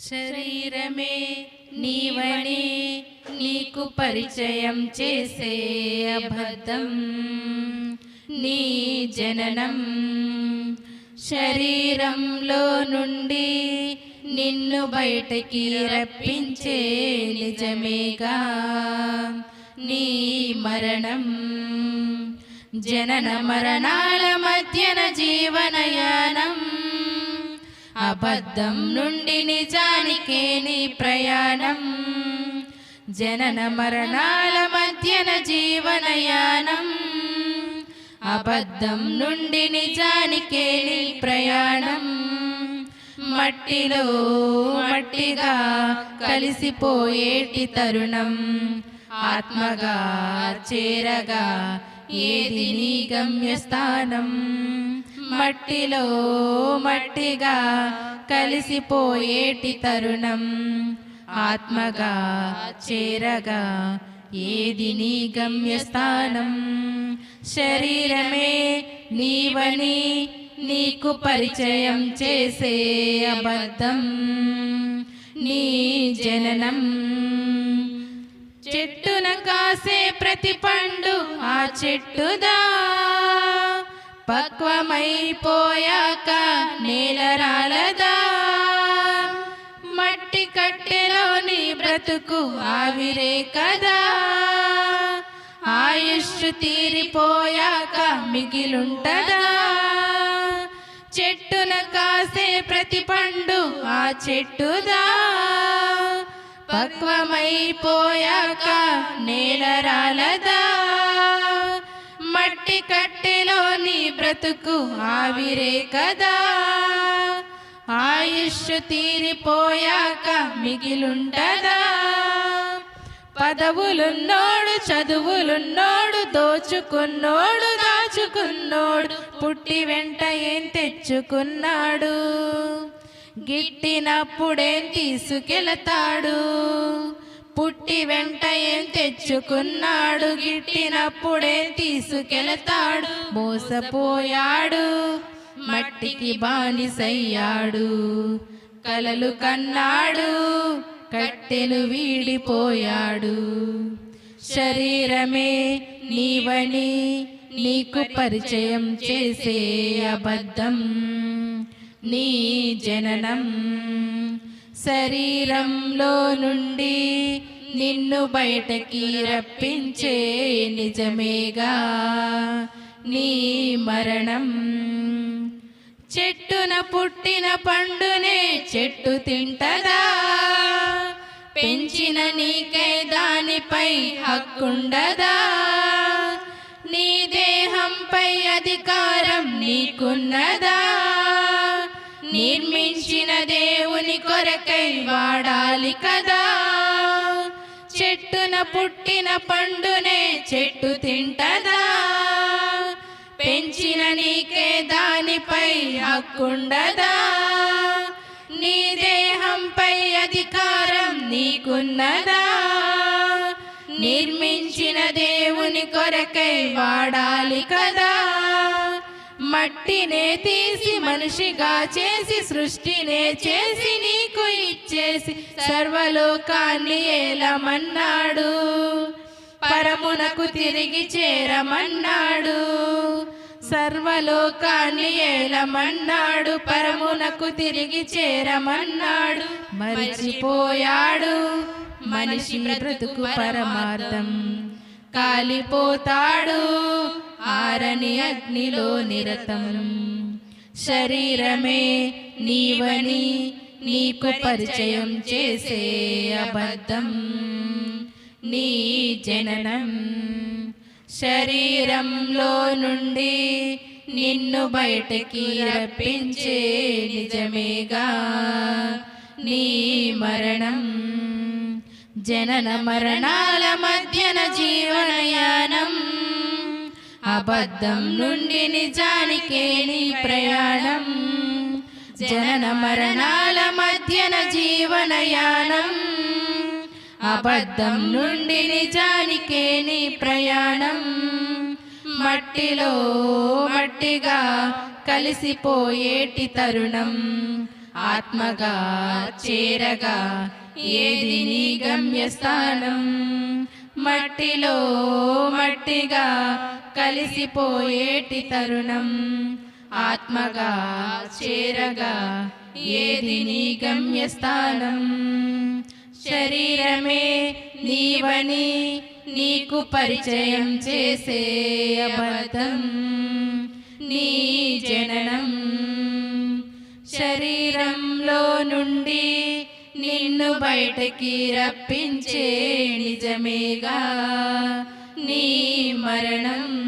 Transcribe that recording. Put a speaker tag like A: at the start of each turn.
A: శరీరమే నీవని నీకు పరిచయం చేసే అబద్ధం నీ జననం. శరీరంలో నుండి నిన్ను బయటికి రప్పించే నిజమేగా నీ మరణం. జనన మరణాల మధ్యన జీవనయానం, అబద్ధం నుండి నిజానికే నీ ప్రయాణం. జనన మరణాల మధ్యన జీవనయానం, అబద్ధం నుండి నిజానికే నీ ప్రయాణం. మట్టిలో మట్టిగా కలిసిపోయేటి తరుణం, ఆత్మగా చేరగా ఏది నీ గమ్యస్థానం. మట్టిలో మట్టిగా కలిసిపోయేటి తరుణం, ఆత్మగా చేరగా ఏది నీ గమ్యస్థానం. శరీరమే నీవని నీకు పరిచయం చేసే అబద్ధం నీ జననం. చెట్టున కాసే ప్రతి పండు ఆ చెట్టుదా, పక్వమైపోయాక నేల రాలదా. మట్టి కట్టెలోని బ్రతుకు ఆవిరే కదా, ఆయుష్షు తీరిపోయాక మిగిలుంటదా. చెట్టున కాసే ప్రతి పండు ఆ చెట్టుదా, పక్వమైపోయాక నేల రాలదా. మట్టి కట్టెలోని బ్రతుకు ఆవిరే కదా, ఆయుష్షు తీరిపోయాక మిగిలుంటదా. పదవులున్నోడు చదువులున్నోడు, దోచుకున్నోడు దాచుకున్నోడు, పుట్టి వెంట ఏం తెచ్చుకున్నాడు, గిట్టినప్పుడేం తీసుకెళతాడు. పుట్టి వెంట ఏం తెచ్చుకున్నాడు, గిట్టినప్పుడేం తీసుకెళతాడు. మోసపోయాడు, మట్టికి బానిసయ్యాడు, కలలు కన్నాడు, కట్టెలు వీడిపోయాడు. శరీరమే నీవని నీకు పరిచయం చేసే అబద్ధం నీ జననం. శరీరంలో నుండి నిన్ను బయటకి రప్పించే నిజమేగా నీ మరణం. చెట్టున పుట్టిన పండునే చెట్టు తింటదా, పెంచిన నీకే దానిపై హక్కుండదా. నీ దేహంపై అధికారం నీకున్నదా, నిర్మించిన దేవుని కొరకై వాడాలి కదా. చెట్టున పుట్టిన పండునే చెట్టు తింటదా, పెంచిన నీకే దానిపై హక్కుండదా. నీ దేహంపై అధికారం నీకున్నదా, నిర్మించిన దేవుని కొరకై వాడాలి కదా. మట్టినే తీసి మనిషిగా చేసి, సృష్టినే చేసి నీకు ఇచ్చేసి, సర్వలోకాన్ని ఏలమన్నాడు, పరమునకు తిరిగి చేరమన్నాడు. సర్వలోకాన్ని ఏలమన్నాడు, పరమునకు తిరిగి చేరమన్నాడు. మరిచిపోయాడు మనిషి బ్రతుకు పరమార్థం, కాలిపోతాడు ఆరని అగ్నిలో నిరతం. శరీరమే నీవని నీకు పరిచయం చేసే అబద్ధం నీ జననం. శరీరంలో నుండి నిన్ను బయటకి రప్పించే నిజమేగా నీ మరణం. జనన మరణాల మధ్యన జీవనయానం, అబద్ధం నుండి నిజానికే నీ ప్రయాణం. జనన మరణాల మధ్యన జీవనయానం, అబద్ధం నుండి నిజానికే నీ ప్రయాణం. మట్టిలో మట్టిగా కలిసిపోయేటి తరుణం, ఆత్మగా చేరగా ఏది నీ గమ్యస్థానం? మట్టిలో మట్టిగా కలిసిపోయేటి తరుణం, ఆత్మగా చేరగా ఏది నీ గమ్యస్థానం? శరీరమే నీవని నీకు పరిచయం చేసే అబద్ధం నీ జననం. శరీరంలో నుండి నిన్ను బయటకి రప్పించే నిజమేగా నీ మరణం.